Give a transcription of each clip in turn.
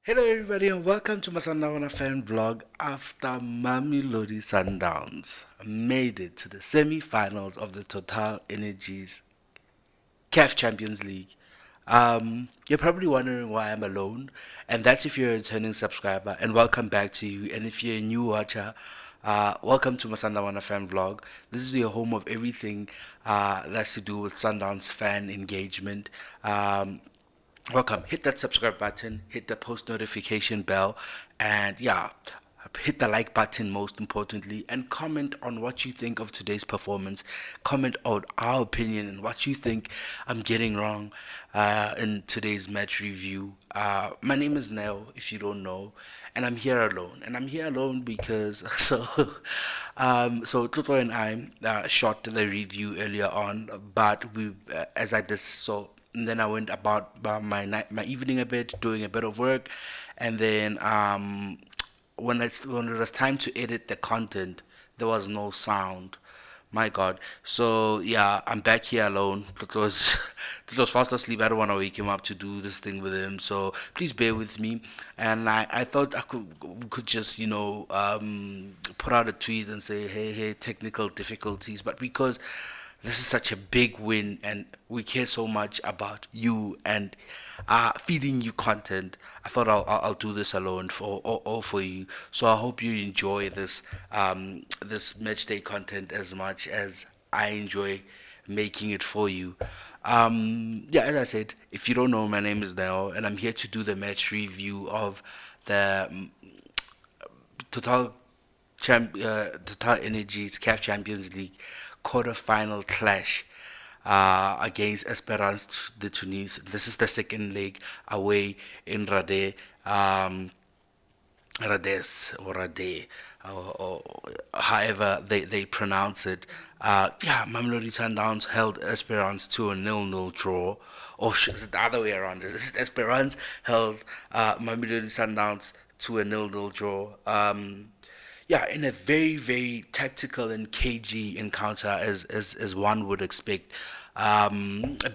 Hello, everybody, and welcome to my Sundown fan vlog. After Mamelodi Sundowns made it to the semi-finals of the Total Energies CAF Champions League, you're probably wondering why I'm alone, and that's if you're a returning subscriber. And welcome back to you. And if you're a new watcher, welcome to my Sundown fan vlog. This is your home of everything that's to do with Sundowns fan engagement. Welcome. Hit that subscribe button, hit the post notification bell, and yeah, hit the like button most importantly, and comment on what you think of today's performance. Comment on our opinion and what you think I'm getting wrong in today's match review. My name is Nell, if you don't know, and I'm here alone. And I'm here alone because so Toto and I shot the review earlier on, but we as I just so and then I went about my evening a bit, doing a bit of work, and then when it was time to edit the content, there was no sound. My God. So yeah, I'm back here alone. It was fast asleep. I don't want to wake him up to do this thing with him. So please bear with me. And I thought I could just put out a tweet and say hey technical difficulties, but because this is such a big win, and we care so much about you and feeding you content. I thought I'll do this alone for all for you. So I hope you enjoy this match day content as much as I enjoy making it for you. Yeah, as I said, if you don't know, my name is Nao, and I'm here to do the match review of the Total Total Energies CAF Champions League quarter-final clash against Espérance de Tunis. This is the second leg away in Rade, Rades or Rade, or however they pronounce it. Yeah, Mamelodi Sundowns held Espérance to a 0-0 draw. Or is it the other way around? This is Espérance held Mamelodi Sundowns to a 0-0 draw. Yeah, in a very, very tactical and cagey encounter, as one would expect. A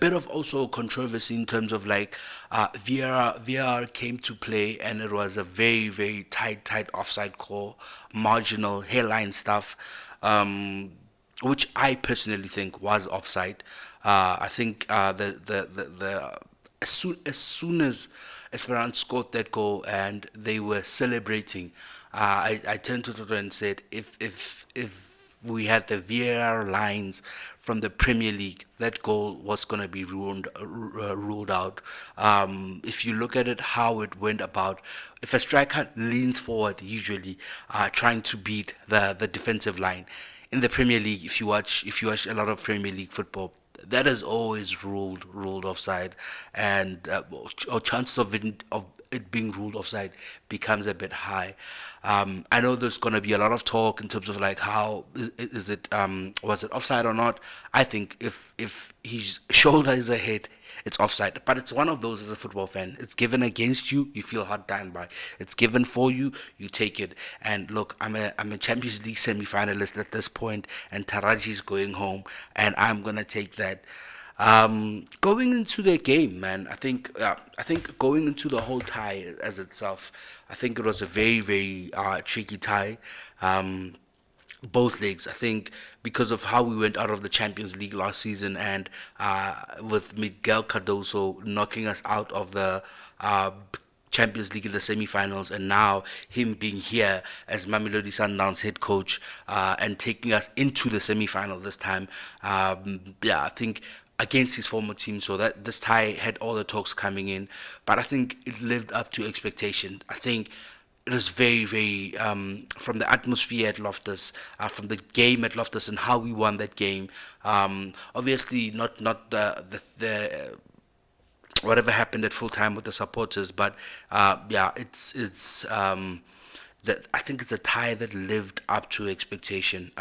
bit of also controversy in terms of like VAR came to play, and it was a very, very tight offside call, marginal hairline stuff, which I personally think was offside. I think the as soon as Esperance scored that goal and they were celebrating, I turned to Toto and said, if we had the VAR lines from the Premier League, that goal was going to be ruled out. If you look at it, how it went about, if a striker leans forward, usually trying to beat the defensive line in the Premier League, if you watch a lot of Premier League football, that is always ruled offside, and or chances of it being ruled offside becomes a bit high. I know there's gonna be a lot of talk in terms of like how is it was it offside or not. I think if his shoulder is ahead, it's offside. But it's one of those as a football fan. It's given against you, you feel hard done by. It's given for you, you take it. And look, I'm a Champions League semi-finalist at this point, and Taraji's going home, and I'm gonna take that. Going into the game, man, I think going into the whole tie as itself, I think it was a very, very tricky tie. Um, both legs. I think because of how we went out of the Champions League last season, and with Miguel Cardoso knocking us out of the Champions League in the semi-finals, and now him being here as Mamelodi Sundowns head coach and taking us into the semi-final this time. Yeah, I think against his former team, so that this tie had all the talks coming in, but I think it lived up to expectation. I think it was very, very from the atmosphere at Loftus, from the game at Loftus, and how we won that game. Obviously, not the whatever happened at full time with the supporters, but yeah, it's that I think it's a tie that lived up to expectation.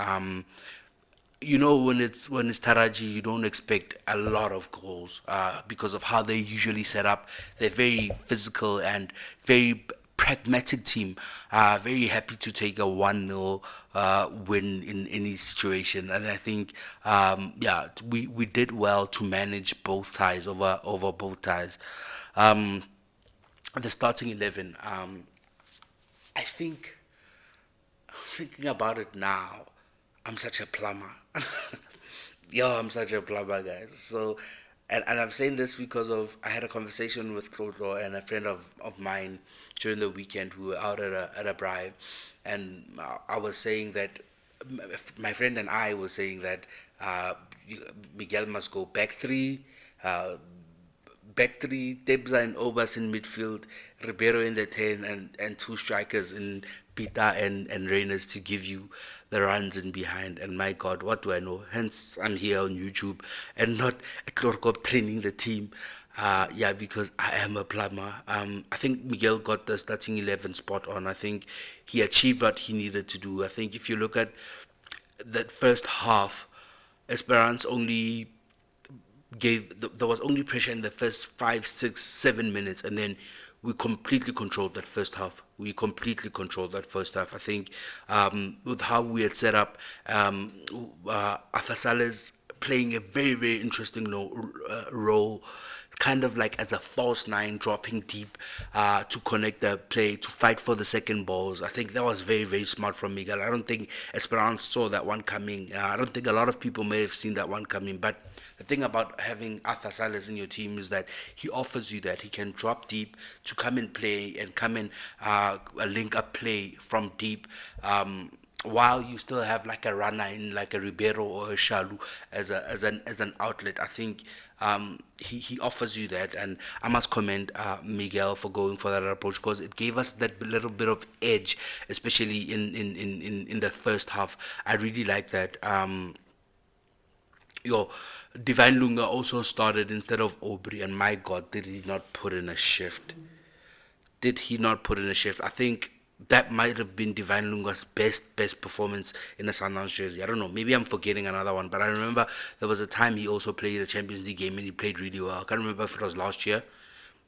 When it's Taraji, you don't expect a lot of goals because of how they usually set up. They're very physical and very pragmatic team. Very happy to take a 1-0 win in any situation, and I think yeah, we did well to manage both ties over both ties. Um, the starting 11. I think, thinking about it now, I'm such a plumber. Yo, I'm such a plumber, guys. So, and I'm saying this because of I had a conversation with Clotho and a friend of mine during the weekend. We were out at a bribe, and I was saying that my friend and I were saying that Miguel must go back three. Back three, Debza and Obas in midfield, Ribeiro in the 10, and two strikers in Pita and Reyners to give you the runs in behind. And my God, what do I know? Hence, I'm here on YouTube and not at Clorcop training the team. Yeah, because I am a plumber. I think Miguel got the starting 11 spot on. I think he achieved what he needed to do. I think if you look at that first half, Esperance only there was only pressure in the first 5, 6, 7 minutes, and then we completely controlled that first half. We completely controlled that first half. I think with how we had set up, Arthur Salles playing a very very interesting role, kind of like as a false nine, dropping deep to connect the play, to fight for the second balls. I think that was very, very smart from Miguel. I don't think Esperance saw that one coming. I don't think a lot of people may have seen that one coming. But the thing about having Arthur Salas in your team is that he offers you that. He can drop deep to come and play and come and link up play from deep. While you still have like a runner in like a Ribeiro or a Shalu as an outlet. I think he offers you that, and I must commend Miguel for going for that approach because it gave us that little bit of edge, especially in the first half. I really like that. Yo, Divine Lunga also started instead of Aubrey, and my God, did he not put in a shift? Did he not put in a shift? I think that might have been Divine Lunga's best performance in a Sundowns jersey. I don't know. Maybe I'm forgetting another one, but I remember there was a time he also played a Champions League game and he played really well. I can't remember if it was last year.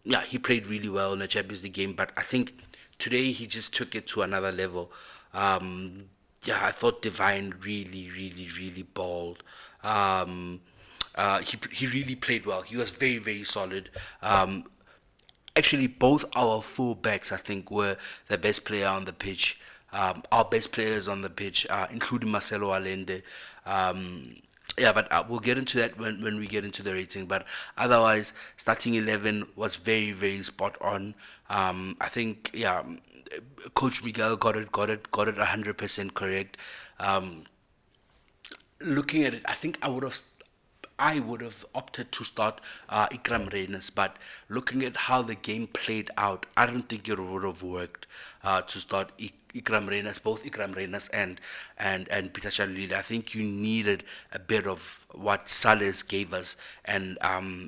Yeah, he played really well in a Champions League game, but I think today he just took it to another level. Yeah, I thought Divine really balled. He really played well. He was very very solid. Actually, both our full backs, I think, were the best player on the pitch. Our best players on the pitch, including Marcelo Allende. Yeah, but we'll get into that when we get into the rating. But otherwise, starting 11 was very, very spot on. I think, yeah, Coach Miguel got it 100% correct. Um, Looking at it, I think I would have opted to start Ikram Reyners, but looking at how the game played out, I don't think it would have worked to start Ikram Reyners, both Ikram Reyners and Peter Shalili. I think you needed a bit of what Sales gave us, and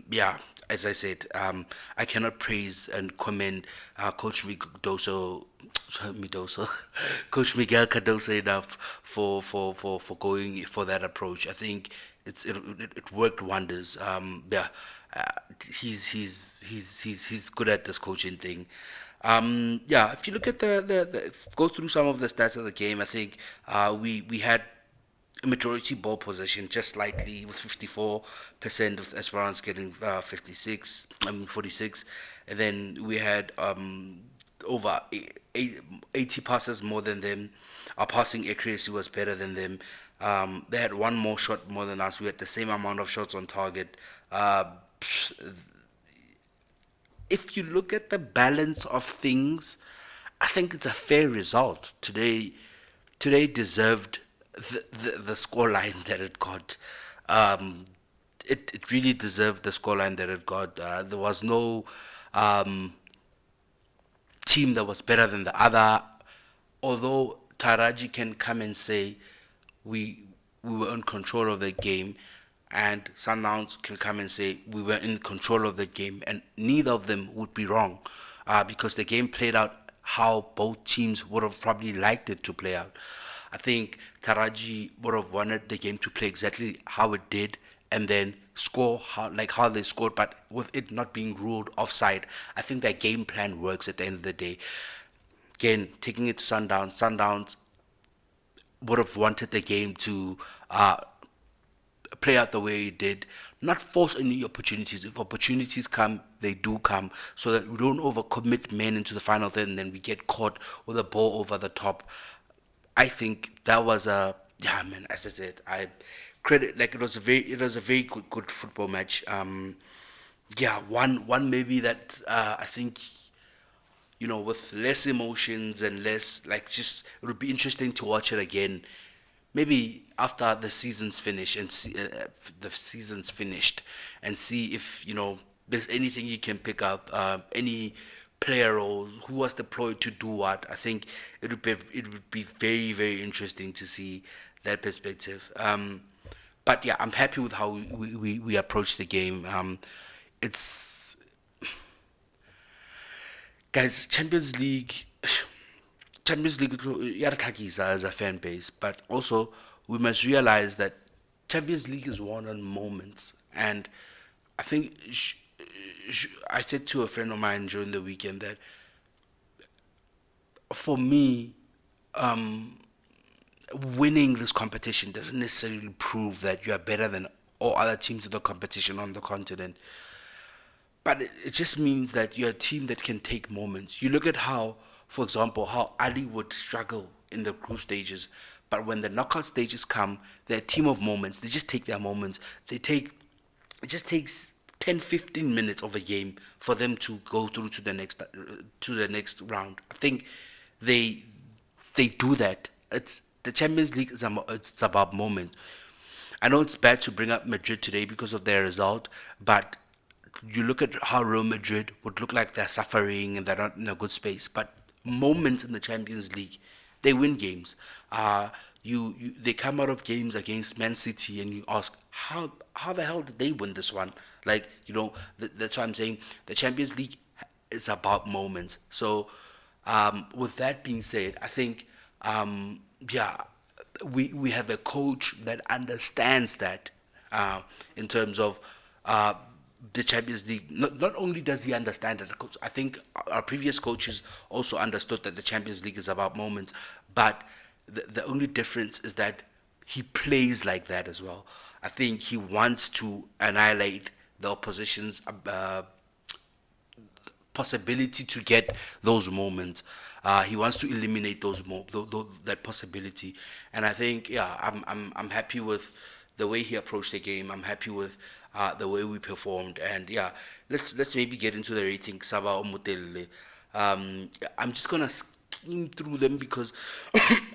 yeah, as I said, I cannot praise and commend Coach Midoso, Coach Miguel Cardoso enough for going for that approach. I think it worked wonders. Yeah, uh, he's good at this coaching thing. Yeah, if you look at go through some of the stats of the game, I think we had a majority ball possession just slightly with 54% of Esperance getting 46, and then we had over 80 passes more than them. Our passing accuracy was better than them. They had one more shot more than us. We had the same amount of shots on target. Uh, if you look at the balance of things, I think it's a fair result. Today deserved the scoreline that it got. Um, it really deserved the scoreline that it got. There was no um, team that was better than the other. Although Taraji can come and say we we were in control of the game, and Sundowns can come and say we were in control of the game, and neither of them would be wrong, because the game played out how both teams would have probably liked it to play out. I think Taraji would have wanted the game to play exactly how it did, and then score how they scored, but with it not being ruled offside. I think their game plan works at the end of the day. Again, taking it to Sundowns would have wanted the game to play out the way it did, not force any opportunities. If opportunities come, they do come, so that we don't overcommit men into the final third and then we get caught with a ball over the top. I think that was a, yeah, man. As I said, I credit, like, it was a very good football match. Yeah, one maybe that I think, with less emotions and less, like, just it would be interesting to watch it again. Maybe after the season's finished, and see if there's anything you can pick up, any player roles, who was deployed to do what. I think it would be very, very interesting to see that perspective. But yeah, I'm happy with how we approach the game. It's Guys, Champions League, Yartakisa as a fan base, but also we must realize that Champions League is won on moments. And I think I said to a friend of mine during the weekend that for me, um, winning this competition doesn't necessarily prove that you are better than all other teams in the competition on the continent. But it just means that you're a team that can take moments. You look at how, for example, how Ali would struggle in the group stages, but when the knockout stages come, they're a team of moments. They just take their moments. It just takes 10, 15 minutes of a game for them to go through to the next round. I think they they do that. It's the Champions League it's about moments. I know it's bad to bring up Madrid today because of their result, but you look at how Real Madrid would look like they're suffering and they're not in a good space. But moments in the Champions League, they win games. They come out of games against Man City, and you ask how the hell did they win this one? Like, that's why I'm saying the Champions League is about moments. So with that being said, I think yeah, we have a coach that understands that, in terms of uh, the Champions League. Not only does he understand it, I think our previous coaches also understood that the Champions League is about moments, but the only difference is that he plays like that as well. I think he wants to annihilate the opposition's possibility to get those moments. He wants to eliminate that possibility, and I think, yeah, I'm happy with the way he approached the game. I'm happy with the way we performed, and yeah, let's maybe get into the rating. Saba Omotelle. I'm just gonna skim through them because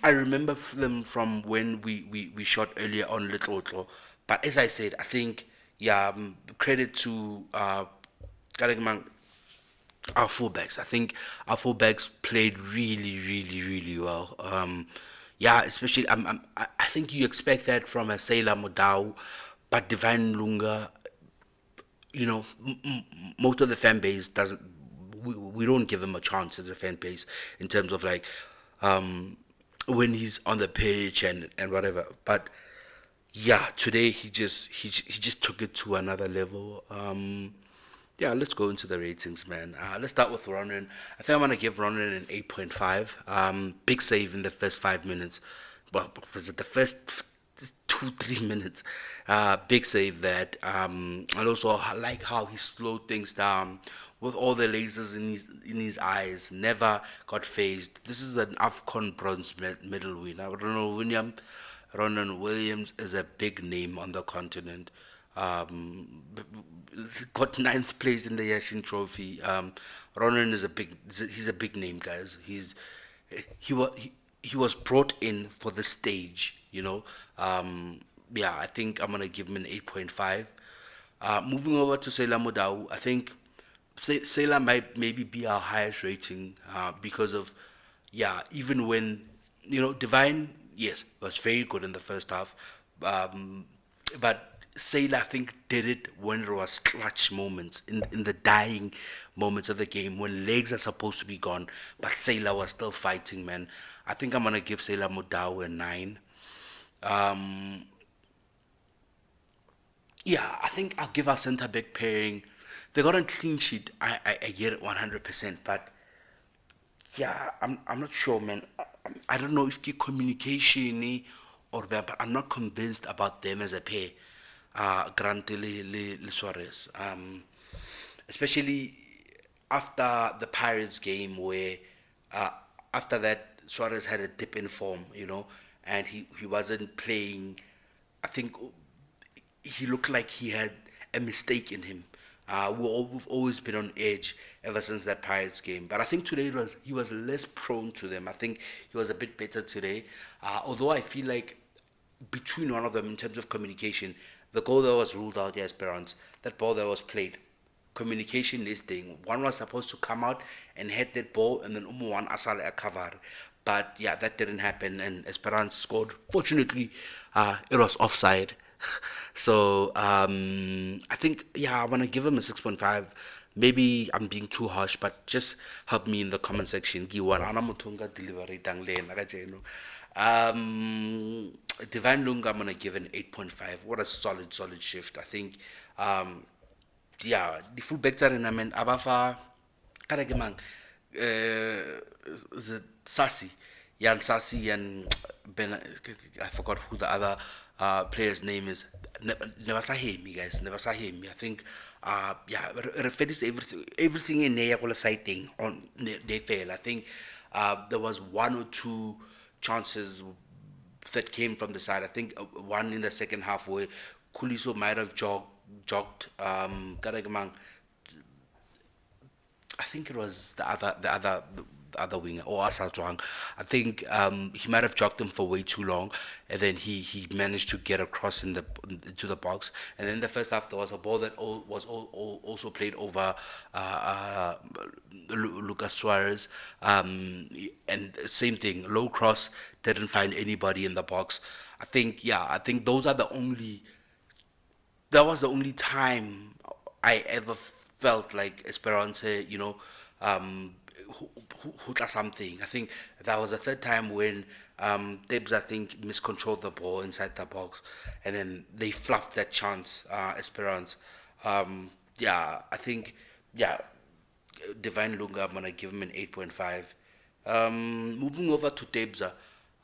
I remember them from when we shot earlier on Little Otlo. But as I said, I think, yeah, credit to Karengman, our fullbacks. I think our fullbacks played really, really, really well. Yeah, especially I think you expect that from a Sailor Modau, but Divine Lunga, most of the fan base doesn't. We don't give him a chance as a fan base in terms of, like, um, when he's on the pitch and whatever. But yeah, today he just took it to another level. Yeah, let's go into the ratings, man. Let's start with Ronan. I think I'm gonna give Ronan an 8.5. Big save in the first 5 minutes. Well, was it the first 2, 3 minutes? Big save that. And also I like how he slowed things down with all the lasers in his eyes. Never got phased. This is an AFCON bronze medal winner. Ronan Williams is a big name on the continent. Got ninth place in the Yashin Trophy. Ronan he's a big name, guys. He was brought in for the stage, Yeah, I think I'm gonna give him an 8.5. Moving over to Sela Modau, I think Sela might maybe be our highest rating, because of, yeah, even when, Divine, yes, was very good in the first half, but Sela, I think, did it when there was clutch moments, in the dying moments of the game, when legs are supposed to be gone, but Sela was still fighting, man. I think I'm gonna give Sela Modau a 9. Um, yeah, I think I'll give our centre back pairing. They got a clean sheet. I get it 100%, but yeah, I'm not sure, man. I don't know if the communication, or but I'm not convinced about them as a pair. Grant le Suarez. especially after the Pirates game where uh, after that Suarez had a dip in form, and he wasn't playing. I think he looked like he had a mistake in him. We've always been on edge ever since that Pirates game, but I think today he was less prone to them. I think he was a bit better today, although I feel like between one of them in terms of communication, the goal that was ruled out, yeah, Espérance, that ball that was played, communication is thing. One was supposed to come out and hit that ball, and then one asal a cover. But yeah, that didn't happen, and Esperance scored. Fortunately, it was offside. So I think, yeah, I want to give him a 6.5. Maybe I'm being too harsh, but just help me in the comment section. Giwana motho nka delivery tang le ena ka tjeno. Divine Lunga, I'm gonna give an 8.5. What a solid shift. I think yeah, the fullback tsa rena man abafa kada ke mang is it Sasi, Yan Sasi and Ben, I forgot who the other player's name is. Never saw him, you guys. Never saw him. I think, yeah, refers everything in there. All sighting on they fail. I think there was one or two chances that came from the side. I think one in the second half where Kuliso might have jogged. Karagamang, I think it was the other winger or Asatwang. I think he might have jogged him for way too long, and then he managed to get across into the box. And then the first half there was a ball that also played over Lucas Suarez, and same thing, low cross, didn't find anybody in the box. I think those are the only that was the only time I ever felt like Esperance, who does something. I think that was the third time when Debs, I think, miscontrolled the ball inside the box, and then they fluffed that chance, Esperance. Yeah, I think, yeah, Divine Lunga, I'm gonna give him an 8.5. Moving over to Debza,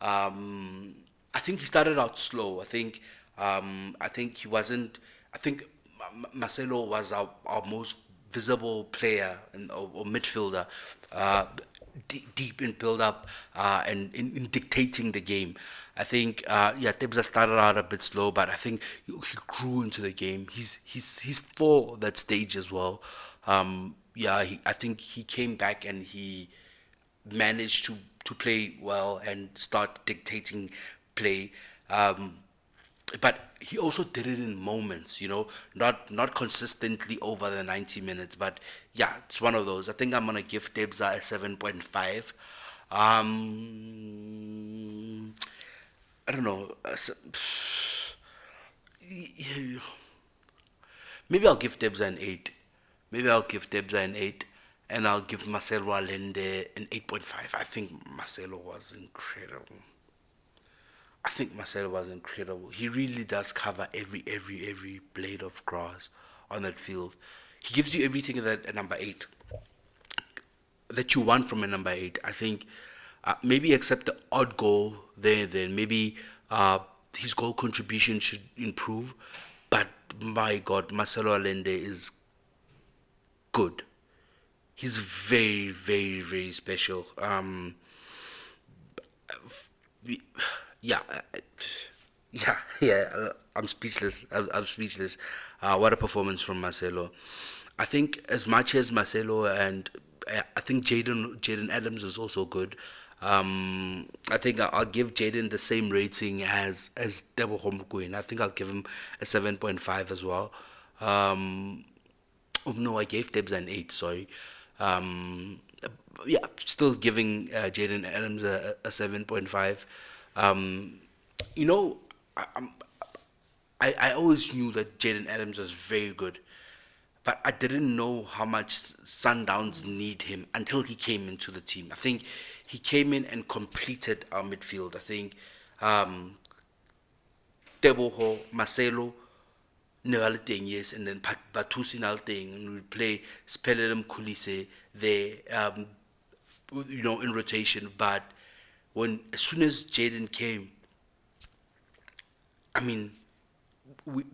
I think he started out slow. I think he wasn't. I think Marcelo was our most visible player or midfielder, uh, deep in build up and in dictating the game. I think yeah, Tebza started out a bit slow, but I think he grew into the game. He's for that stage as well. Yeah, I think he came back and he managed to play well and start dictating play. Um, but he also did it in moments, not consistently over the 90 minutes. But yeah, it's one of those. I think I'm gonna give Debza a 7.5. I don't know. Maybe I'll give Debza an 8. Maybe I'll give Debza an 8, and I'll give Marcelo Allende an 8.5. I think Marcelo was incredible. I think Marcelo was incredible. He really does cover every blade of grass on that field. He gives you everything that a number 8 that you want from a number 8. I think maybe except the odd goal there, then maybe his goal contribution should improve. But my God, Marcelo Allende is good. He's very special. Yeah, yeah. I'm speechless. I'm speechless. What a performance from Marcelo. I think as much as Marcelo and I think Jaden Adams is also good. I think I'll give Jaden the same rating as Debo Homquin. I think I'll give him a 7.5 as well. Um, oh no, I gave Debs an 8. Sorry. Um, yeah, still giving Jaden Adams a 7.5. Um, you know, I, I'm, I always knew that Jaden Adams was very good, but I didn't know how much Sundowns need him until he came into the team. I think he came in and completed our midfield. I think um, Teboho, Marcelo, Neville teng, yes, and then Batusi na le teng, and we play Spelelem Kulise there, in rotation. But as soon as Jaden came, I mean,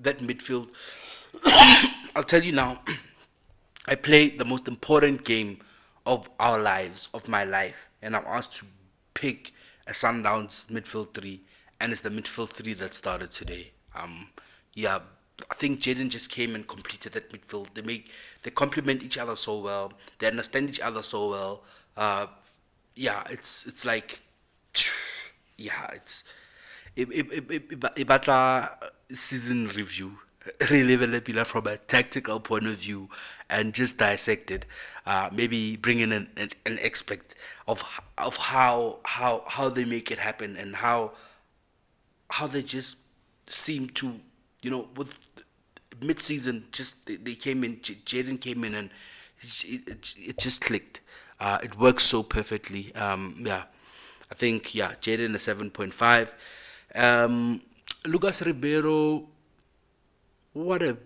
that midfield, I'll tell you now, I play the most important game of our lives, of my life, and I'm asked to pick a Sundowns midfield three, and it's the midfield three that started today. Yeah, I think Jaden just came and completed that midfield. They complement each other so well. They understand each other so well. Yeah, it's like yeah, e batla season review really pila from a tactical point of view and just dissect it. Maybe bring in an expert of how they make it happen and how they just seem to, with mid-season, just they came in. Jaden came in and it just clicked. It works so perfectly. Yeah, I think yeah, Jaden a 7.5. Lucas Ribeiro, what a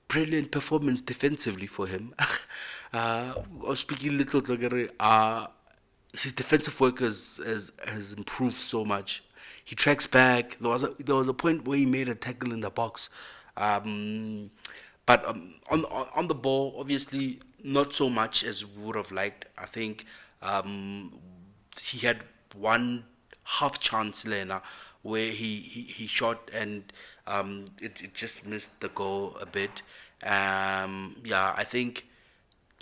brilliant performance defensively for him. I was speaking little to his defensive work has improved so much. He tracks back. There was a point where he made a tackle in the box, um, but on the ball, obviously not so much as we would have liked. I think um, he had one half chance, Lena, where he shot and it just missed the goal a bit. Yeah, I think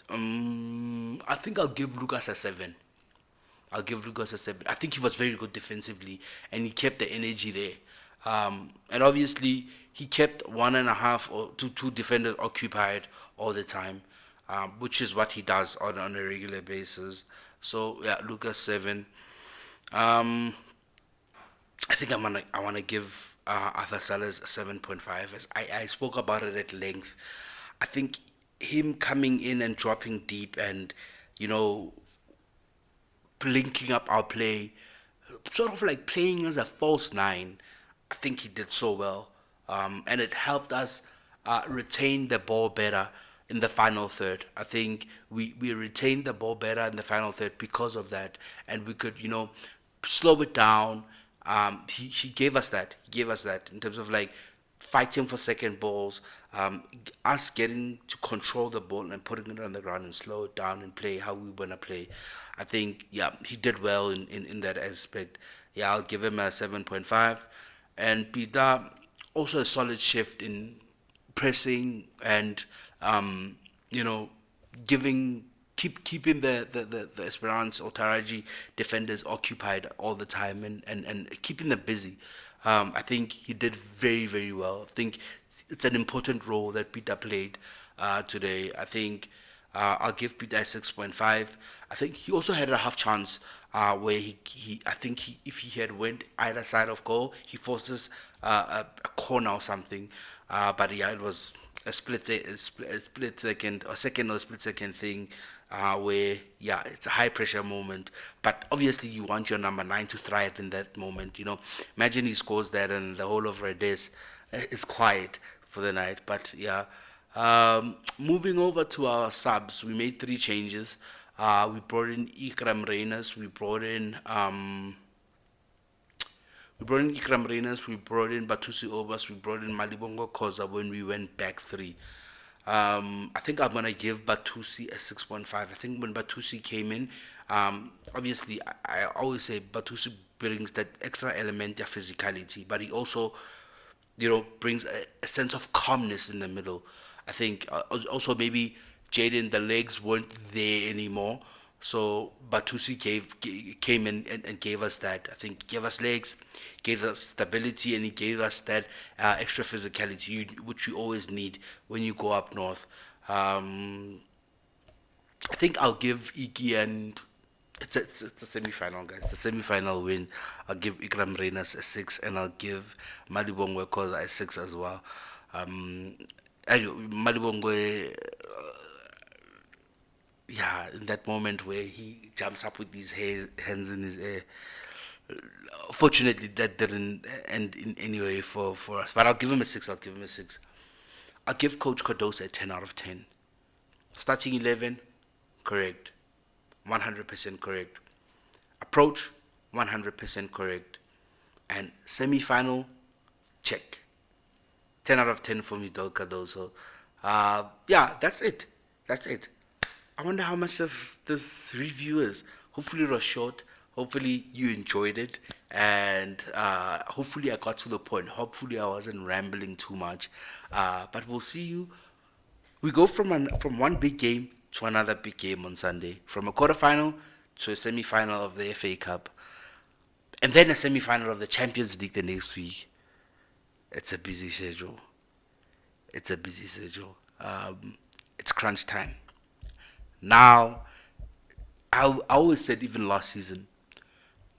I'll give Lucas a 7. I'll give Lucas a 7. I think he was very good defensively and he kept the energy there. And obviously, he kept one and a half or two defenders occupied all the time, which is what he does on a regular basis. So, yeah, Lucas 7. Um, I think I wanna give Arthur Sellers a 7.5. As I spoke about it at length. I think him coming in and dropping deep and you know linking up our play, sort of like playing as a false nine. I think he did so well, and it helped us retain the ball better in the final third. I think we retained the ball better in the final third because of that, and we could slow it down. He gave us that. He gave us that in terms of like fighting for second balls, us getting to control the ball and putting it on the ground and slow it down and play how we want to play. I think, yeah, he did well in that aspect. Yeah, I'll give him a 7.5. And Peter, also a solid shift in pressing and, you know, giving keeping the Espérance or Taraji defenders occupied all the time and keeping them busy. I think he did very, very well. I think it's an important role that Peter played today. I think I'll give Peter a 6.5. I think he also had a half chance where I think if he had went either side of goal, he forces a corner or something. But yeah, it was a split second, or second or split second thing where yeah, it's a high pressure moment. But obviously, you want your number nine to thrive in that moment. Imagine he scores that and the whole of Redes is quiet for the night. But yeah, moving over to our subs, we made three changes. We brought in Ikram Reyners. We brought in Ikram Reyners, we brought in Batusi Obas, we brought in Malibongo Koza when we went back three. I think I'm gonna give Batusi a 6.5. I think when Batusi came in, obviously I always say Batusi brings that extra element of physicality, but he also, brings a sense of calmness in the middle. I think also maybe Jaden, the legs weren't there anymore. So Batusi came in and gave us that. I think gave us legs, gave us stability, and he gave us that extra physicality, which you always need when you go up north. I think I'll give Iki and it's a semi-final, guys. It's a semi-final win. I'll give Ikram Reyners a 6, and I'll give Malibongwe Koza a 6 as well. Um, Malibongwe, yeah, in that moment where he jumps up with his hands in his air. Fortunately, that didn't end in any way for us. But I'll give him a 6. I'll give him a 6. I'll give Coach Cardoso a 10 out of 10. Starting 11, correct. 100% correct. Approach, 100% correct. And semi-final, check. 10 out of 10 for me, Del Cardoso. Yeah, that's it. That's it. I wonder how much this review is. Hopefully it was short. Hopefully you enjoyed it, and hopefully I got to the point. Hopefully I wasn't rambling too much. But we'll see you. We go from one big game to another big game on Sunday. From a quarterfinal to a semi-final of the FA Cup, and then a semi-final of the Champions League the next week. It's a busy schedule. It's a busy schedule. It's crunch time. Now, I always said even last season,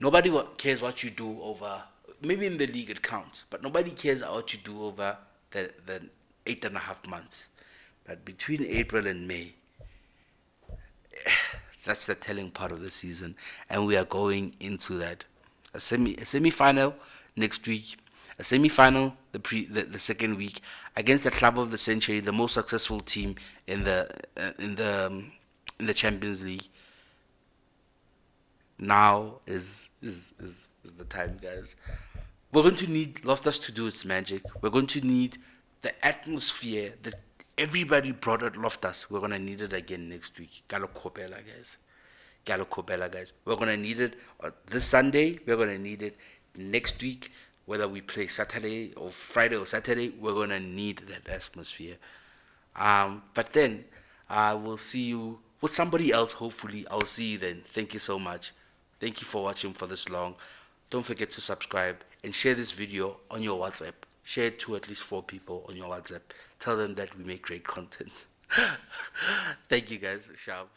nobody cares what you do over. Maybe in the league it counts, but nobody cares what you do over the 8.5 months. But between April and May, that's the telling part of the season, and we are going into that. A semi final next week, a semi final the second week against the club of the century, the most successful team in the Champions League. Now is the time, guys. We're going to need Loftus to do its magic. We're going to need the atmosphere that everybody brought at Loftus. We're gonna need it again next week. Galo Kopela, guys. Galo Kopela, guys. We're gonna need it this Sunday. We're gonna need it next week. Whether we play Saturday or Friday or Saturday, we're gonna need that atmosphere. But then I will see you with somebody else. Hopefully, I'll see you then. Thank you so much. Thank you for watching for this long. Don't forget to subscribe and share this video on your WhatsApp. Share it to at least 4 people on your WhatsApp. Tell them that we make great content. Thank you guys. Sharp.